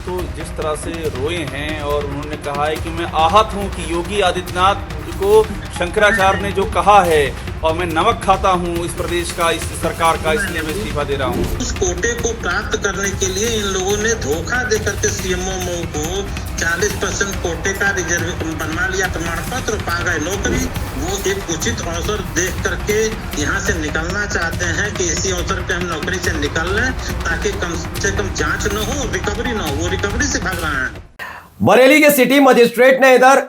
तो जिस तरह से रोए हैं और उन्होंने कहा है कि मैं आहत हूं कि योगी आदित्यनाथ को शंकराचार्य ने जो कहा है और मैं नमक खाता हूं इस प्रदेश का, इस सरकार का, इसलिए मैं इस्तीफा दे रहा हूं। उस कोटे को प्राप्त करने के लिए इन लोगों ने धोखा दे करके सीएमओ को 40% कोटे का रिजर्व बनवा लिया, प्रमाण पत्र, पा गए नौकरी। वो एक उचित अवसर देख करके यहाँ से निकलना चाहते हैं कि इसी अवसर पे हम नौकरी से निकल लें ताकि कम से कम जांच न हो, रिकवरी न हो। वो रिकवरी से भाग रहा है। बरेली के सिटी मजिस्ट्रेट ने इधर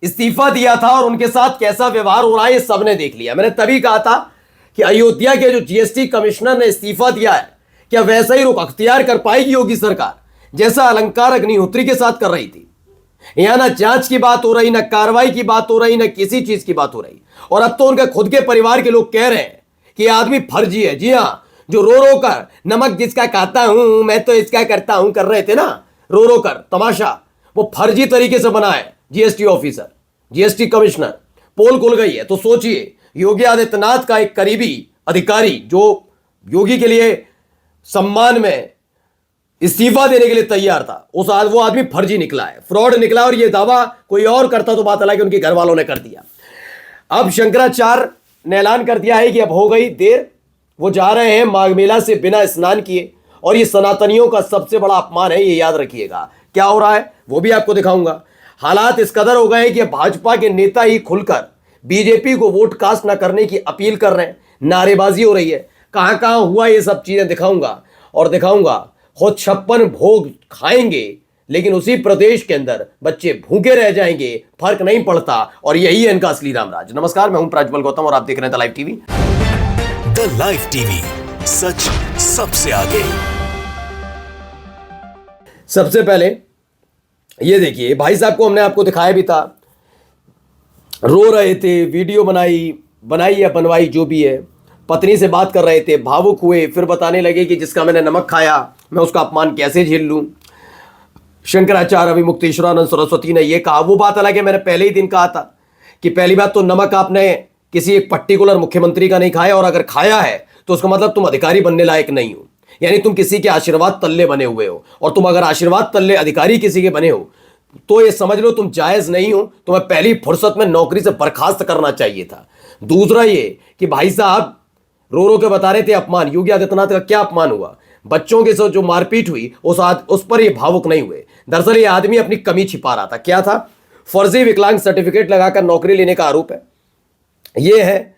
इस्तीफा दिया था और उनके साथ कैसा व्यवहार हो रहा है ये सबने देख लिया। मैंने तभी कहा था कि अयोध्या के जो जीएसटी कमिश्नर ने इस्तीफा दिया है, क्या वैसा ही रुख अख्तियार कर पाएगी योगी सरकार जैसा अलंकार अग्निहोत्री के साथ कर रही थी। यहां ना जांच की बात हो रही, ना कार्रवाई की बात हो रही, ना किसी चीज की बात हो रही। और अब तो उनके खुद के परिवार के लोग कह रहे हैं कि यह आदमी फर्जी है। जी हां, जो रो रो कर नमक जिसका खाता हूं मैं तो इसका करता हूं कर रहे थे ना, रो रो कर तमाशा, वो फर्जी तरीके से बना है। जीएसटी ऑफिसर, जीएसटी कमिश्नर, पोल खुल गई है। तो सोचिए, योगी आदित्यनाथ का एक करीबी अधिकारी जो योगी के लिए सम्मान में इस्तीफा देने के लिए तैयार था, वो आदमी फर्जी निकला है, फ्रॉड निकला। और ये दावा कोई और करता तो बात अलग, उनके घर वालों ने कर दिया। अब शंकराचार्य ने ऐलान कर दिया है कि अब हो गई देर, वो जा रहे हैं माघ मेला से बिना स्नान किए। और ये सनातनियों का सबसे बड़ा अपमान है, ये याद रखिएगा। क्या हो रहा है वो भी आपको दिखाऊंगा। हालात इस कदर हो गए हैं कि भाजपा के नेता ही खुलकर बीजेपी को वोट कास्ट न करने की अपील कर रहे हैं, नारेबाजी हो रही है। कहां कहां हुआ ये सब चीजें दिखाऊंगा। और दिखाऊंगा खुद 56 भोग खाएंगे लेकिन उसी प्रदेश के अंदर बच्चे भूखे रह जाएंगे, फर्क नहीं पड़ता। और यही है इनका असली रामराज। नमस्कार, मैं हूं प्रज्वल गौतम और आप देख रहे हैं the live TV. The live TV, सच सबसे आगे। सबसे पहले ये देखिए, भाई साहब को हमने आपको दिखाया भी था, रो रहे थे, वीडियो बनाई या बनवाई जो भी है, पत्नी से बात कर रहे थे, भावुक हुए, फिर बताने लगे कि जिसका मैंने नमक खाया मैं उसका अपमान कैसे झेल लूं। शंकराचार्य अभिमुक्तेश्वरानंद सरस्वती ने यह कहा। वो बात अलग है, मैंने पहले ही दिन कहा था कि पहली बात तो नमक आपने किसी एक पर्टिकुलर मुख्यमंत्री का नहीं खाया, और अगर खाया है तो उसका मतलब तुम अधिकारी बनने लायक नहीं हो, यानी तुम किसी के आशीर्वाद तल्ले बने हुए हो। और तुम अगर आशीर्वाद तल्ले अधिकारी किसी के बने हो तो ये समझ लो तुम जायज नहीं हो, तुम्हें पहली फुर्सत में नौकरी से बर्खास्त करना चाहिए था। दूसरा ये कि भाई साहब रो रो के बता रहे थे अपमान, योगी आदित्यनाथ का क्या अपमान हुआ। बच्चों के साथ जो मारपीट हुई उस पर ये भावुक नहीं हुए। दरअसल ये आदमी अपनी कमी छिपा रहा था। क्या था? फर्जी विकलांग सर्टिफिकेट लगाकर नौकरी लेने का आरोप है। ये है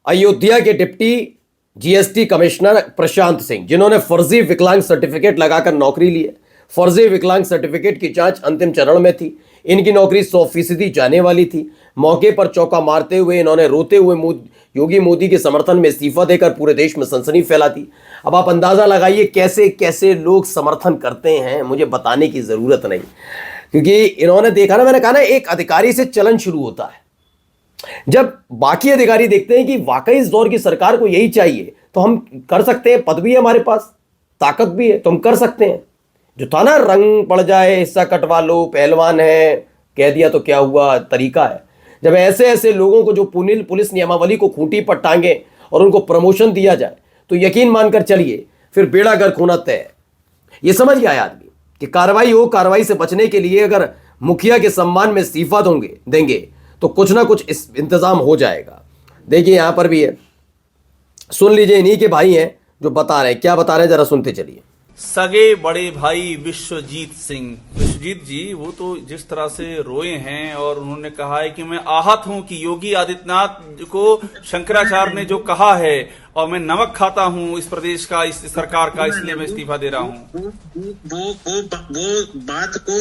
अयोध्या के deputy GST commissioner Prashant Singh, जिन्होंने फर्जी विकलांग सर्टिफिकेट लगाकर नौकरी ली है। फर्जी विकलांग सर्टिफिकेट की जांच अंतिम चरण में थी। इनकी नौकरी 100% जाने वाली थी। मौके पर चौका मारते हुए इन्होंने रोते हुए योगी मोदी के समर्थन में इस्तीफा देकर पूरे देश में सनसनी फैला दी। अब आप अंदाजा लगाइए कैसे कैसे लोग समर्थन करते हैं, मुझे बताने की जरूरत नहीं, क्योंकि इन्होंने देखा ना, मैंने कहा ना, एक अधिकारी से चलन शुरू होता है। जब बाकी अधिकारी देखते हैं कि वाकई इस दौर की सरकार को यही चाहिए तो हम कर सकते हैं, पद भी है हमारे पास, ताकत भी है, तो हम कर सकते हैं। जो था ना, रंग पड़ जाए, हिस्सा कटवा लो, पहलवान है, कह दिया तो क्या हुआ तरीका है। जब ऐसे ऐसे लोगों को जो पुलिस नियमावली को खूंटी पर टांगे और उनको प्रमोशन दिया जाए तो यकीन मानकर चलिए फिर बेड़ा गर्क होना तय है। ये समझ गया आदमी कि कार्रवाई हो, कार्रवाई से बचने के लिए अगर मुखिया के सम्मान में इस्तीफा देंगे तो कुछ ना कुछ इस इंतजाम हो जाएगा। देखिए यहां पर भी है, सुन लीजिए, इन्हीं के भाई हैं जो बता रहे हैं। क्या बता रहे हैं जरा सुनते चलिए। सगे बड़े भाई विश्वजीत सिंह, विश्वजीत जी वो तो जिस तरह से रोए हैं और उन्होंने कहा है कि मैं आहत हूं कि योगी आदित्यनाथ को शंकराचार्य ने जो कहा है और मैं नमक खाता हूं इस प्रदेश का, इस सरकार का, इसलिए मैं इस्तीफा दे रहा हूं। वो बात को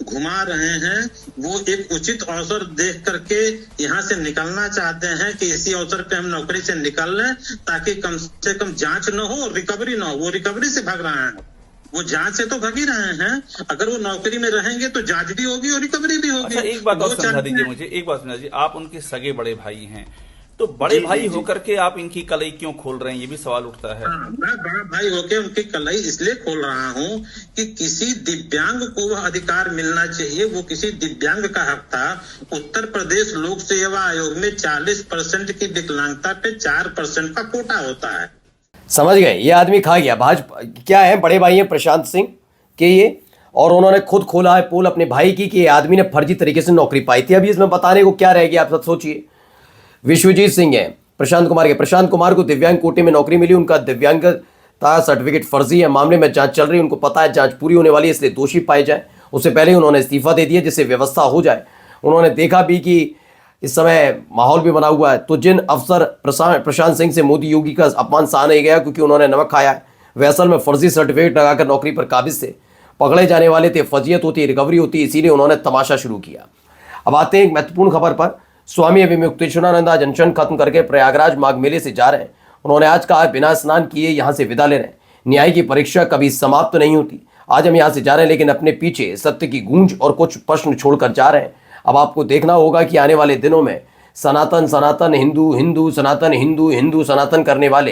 घुमा रहे हैं। वो एक उचित अवसर देख करके यहाँ से निकलना चाहते हैं कि इसी अवसर पे हम नौकरी से निकल लें ताकि कम से कम जांच न हो, रिकवरी न हो। वो रिकवरी से भाग रहे हैं। वो जांच से तो भाग ही रहे हैं। अगर वो नौकरी में रहेंगे तो जांच भी होगी और रिकवरी भी होगी। अच्छा, एक बात और समझा दीजिए मुझे, एक बात समझा दीजिए, आप उनके सगे बड़े भाई हैं तो बड़े भाई होकर के आप इनकी कलई क्यों खोल रहे हैं, ये भी सवाल उठता है। मैं बड़ा भाई होकर उनकी कलई इसलिए खोल रहा हूँ कि किसी दिव्यांग को वह अधिकार मिलना चाहिए। वो किसी दिव्यांग का हक था। उत्तर प्रदेश लोक सेवा आयोग में 40% की विकलांगता पे 4% का कोटा होता है। समझ गए, ये आदमी खा गया। भाजपा क्या है, बड़े भाई हैं प्रशांत सिंह के ये, और उन्होंने खुद खोला है पोल अपने भाई की कि ये आदमी ने फर्जी तरीके से नौकरी पाई थी। अभी इसमें बताने को क्या रह गया, आप सब सोचिए। विश्वजीत सिंह है प्रशांत कुमार को दिव्यांग कोटे में नौकरी मिली, उनका दिव्यांगता सर्टिफिकेट फर्जी है, मामले में जांच चल रही है, उनको पता है जांच पूरी होने वाली है, इसलिए दोषी पाए जाए उससे पहले उन्होंने इस्तीफा दे दिया जिससे व्यवस्था हो जाए। उन्होंने देखा भी कि इस समय माहौल भी बना हुआ है, तो जिन अफसर प्रशांत सिंह से मोदी योगी का अपमान सहा नहीं गया क्योंकि उन्होंने नमक खाया है, वे असल में फर्जी सर्टिफिकेट लगाकर नौकरी पर काबिज थे, पकड़े जाने वाले थे, फजीयत होती, रिकवरी होती, इसीलिए उन्होंने तमाशा शुरू किया। अब आते हैं एक महत्वपूर्ण खबर पर। स्वामी अभिमुक्तेश्वरानंद आज अनशन खत्म करके प्रयागराज माघ मेले से जा रहे हैं। उन्होंने आज कहा बिना स्नान किए यहां से विदा ले रहे हैं। न्याय की परीक्षा कभी समाप्त नहीं होती। आज हम यहां से जा रहे हैं लेकिन अपने पीछे सत्य की गूंज और कुछ प्रश्न छोड़कर जा रहे हैं। अब आपको देखना होगा कि आने वाले दिनों में सनातन सनातन हिंदू हिंदू सनातन हिंदू हिंदू सनातन करने वाले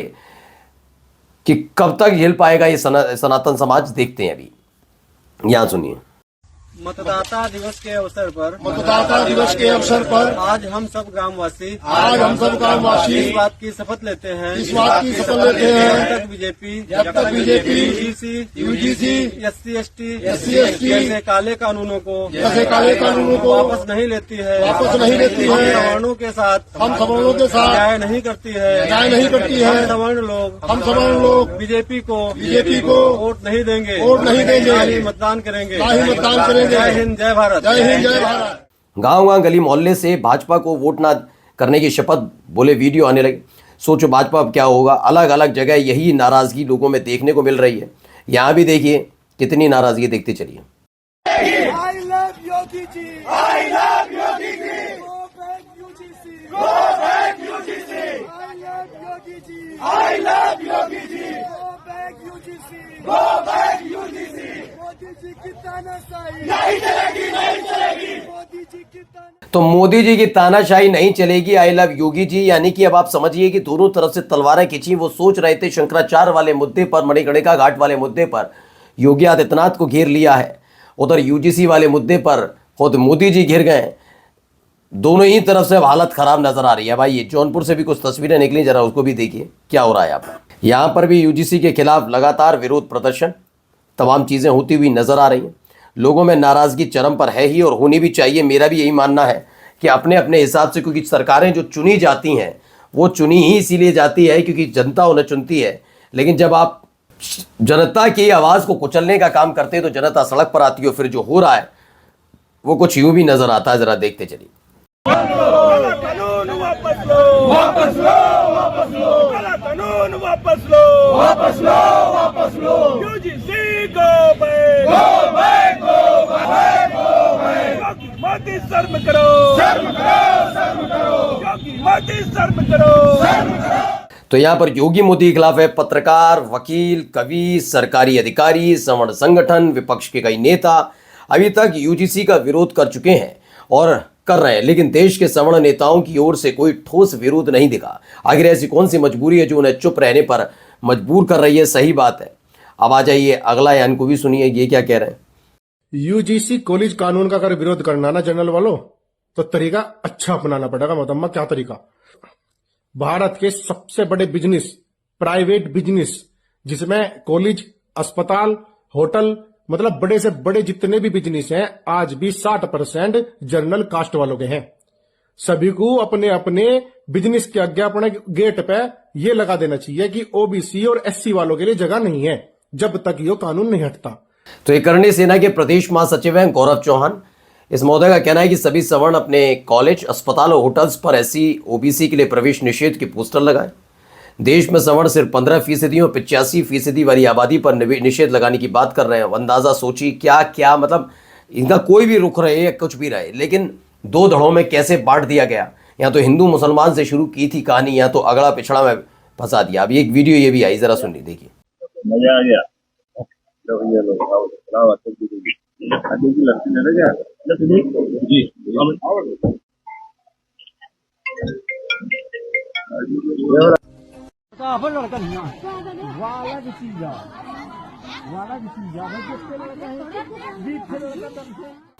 कि कब तक झेल पाएगा ये सनातन समाज, देखते हैं। अभी यहां सुनिए। मतदाता दिवस के अवसर पर आज हम सब ग्रामवासी इस बात की शपथ लेते हैं जब तक बीजेपी यूजीसी एससी एसटी जैसे काले कानूनों को वापस नहीं लेती है हम सवर्णों के साथ न्याय नहीं करती है हम सवर्ण लोग बीजेपी को वोट नहीं देंगे ना ही मतदान करेंगे। जय हिंद जय भारत। गांव गली मोहल्ले से भाजपा को वोट ना करने की शपथ बोले वीडियो आने लगे। सोचो भाजपा अब क्या होगा। अलग अलग जगह यही नाराजगी लोगों में देखने को मिल रही है। यहां भी देखिए कितनी नाराजगी, देखते चलिए। I love Yogi ji, I love Yogi ji, go back UGC, go back UGC, I love Yogi ji, I love Yogi ji, go back UGC, go back UGC, Modi ji की तानाशाही नहीं चलेगी, मोदी जी की तो मोदी जी की तानाशाही नहीं चलेगी, आई लव योगी जी। यानी कि अब आप समझिए कि दोनों तरफ से तलवारें खींची। वो सोच रहे थे शंकराचार्य वाले मुद्दे पर, मणिकर्णिका घाट वाले मुद्दे पर योगी आदित्यनाथ को घेर लिया है, उधर यूजीसी वाले मुद्दे पर खुद मोदी जी घिर गए। दोनों ही तरफ से हालत खराब नजर आ रही है। भाई ये जौनपुर से भी कुछ तस्वीरें निकली, जरा उसको भी देखिए क्या हो रहा है। यहाँ पर भी यूजीसी के खिलाफ लगातार विरोध प्रदर्शन, तमाम चीजें होती हुई नजर आ रही हैं। लोगों में नाराजगी चरम पर है ही और होनी भी चाहिए। मेरा भी यही मानना है कि अपने अपने हिसाब से, क्योंकि सरकारें जो चुनी जाती हैं वो चुनी ही इसीलिए जाती है क्योंकि जनता उन्हें चुनती है। लेकिन जब आप जनता की आवाज को कुचलने का काम करते हैं तो जनता सड़क पर आती है। फिर जो हो रहा है वो कुछ यूं भी नजर आता है, जरा देखते चलिए। कानून वापस लो, वापस लो, वापस लो, काला कानून वापस लो, वापस लो, वापस लो, UGC go back, go back, go back, go back, Modi शर्म करो, शर्म करो, शर्म करो, योगी मोदी शर्म करो, शर्म करो। तो यहाँ पर योगी मोदी के खिलाफ है पत्रकार, वकील, कवि, सरकारी अधिकारी, सवर्ण संगठन, विपक्ष के कई नेता अभी तक यूजीसी का विरोध कर चुके हैं और कर रहे हैं, लेकिन देश के सवर्ण नेताओं की ओर से कोई ठोस विरोध नहीं दिखा। आखिर ऐसी कौन सी मजबूरी है जो उन्हें चुप रहने पर मजबूर कर रही है? सही बात है। अब आ जाइए अगला यान को भी सुनिए, ये क्या कह रहे हैं। यूजीसी कॉलेज कानून का अगर विरोध करना ना जनरल वालों, तो तरीका अच्छा अपनाना पड़ेगा। मतलब क्या तरीका? भारत के सबसे बड़े बिजनेस, प्राइवेट बिजनेस, जिसमें कॉलेज, अस्पताल, होटल, मतलब बड़े से बड़े जितने भी बिजनेस हैं, आज भी 60% जनरल कास्ट वालों के हैं। सभी को अपने अपने बिजनेस के आगे अपने गेट पे ये लगा देना चाहिए कि ओबीसी और एससी वालों के लिए जगह नहीं है जब तक ये कानून नहीं हटता। तो ये करणी सेना के प्रदेश महासचिव हैं गौरव चौहान। इस महोदय का कहना है कि सभी सवर्ण अपने कॉलेज, अस्पताल और होटल्स पर एससी ओबीसी के लिए प्रवेश निषेध के पोस्टर लगाएं। देश में सवर्ण सिर्फ 15% और 85% वाली आबादी पर निषेध लगाने की बात कर रहे हैं। अंदाजा सोचिए क्या क्या, मतलब इनका कोई भी रुख रहे या कुछ भी रहे, लेकिन दो धड़ों में कैसे बांट दिया गया। यहाँ तो हिंदू मुसलमान से शुरू की थी कहानी, यहाँ तो अगड़ा पिछड़ा में फंसा दिया। अभी एक वीडियो ये भी आई, जरा सुनिए, देखिए। मजा आ गया। जी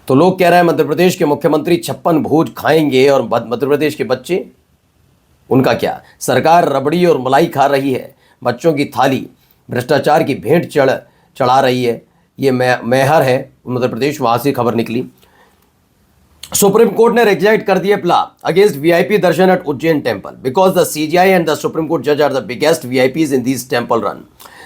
तो लोग कह रहे हैं मध्य प्रदेश के मुख्यमंत्री 56 भोज खाएंगे और मध्य प्रदेश के बच्चे, उनका क्या? सरकार रबड़ी और मलाई खा रही है, बच्चों की थाली भ्रष्टाचार की भेंट चढ़ा रही है। ये मैहर है मध्य प्रदेश, वहां से खबर निकली। सुप्रीम कोर्ट ने रिजेक्ट कर दिए plan against VIP darshan at Ujjain temple because the CGI and the supreme court जज are the biggest VIPs in this temple run.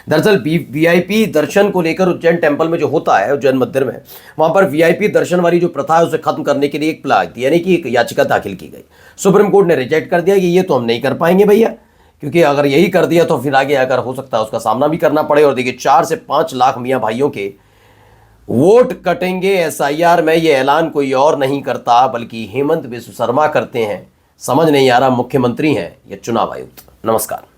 दरअसल वीआईपी दर्शन को लेकर उज्जैन टेम्पल में जो होता है उज्जैन मंदिर में, वहां पर वीआईपी दर्शन वाली जो प्रथा है उसे खत्म करने के लिए एक प्लान यानी कि एक याचिका दाखिल की गई। सुप्रीम कोर्ट ने रिजेक्ट कर दिया कि ये तो हम नहीं कर पाएंगे भैया, क्योंकि अगर यही कर दिया तो फिर आगे अगर हो सकता है उसका सामना भी करना पड़े। और देखिए 4 से 5 लाख मियाँ भाइयों के वोट कटेंगे एसआईआर में, ये ऐलान कोई और नहीं करता बल्कि हेमंत बिस्व शर्मा करते हैं। समझ नहीं आ रहा मुख्यमंत्री हैं या चुनाव आयुक्त। नमस्कार।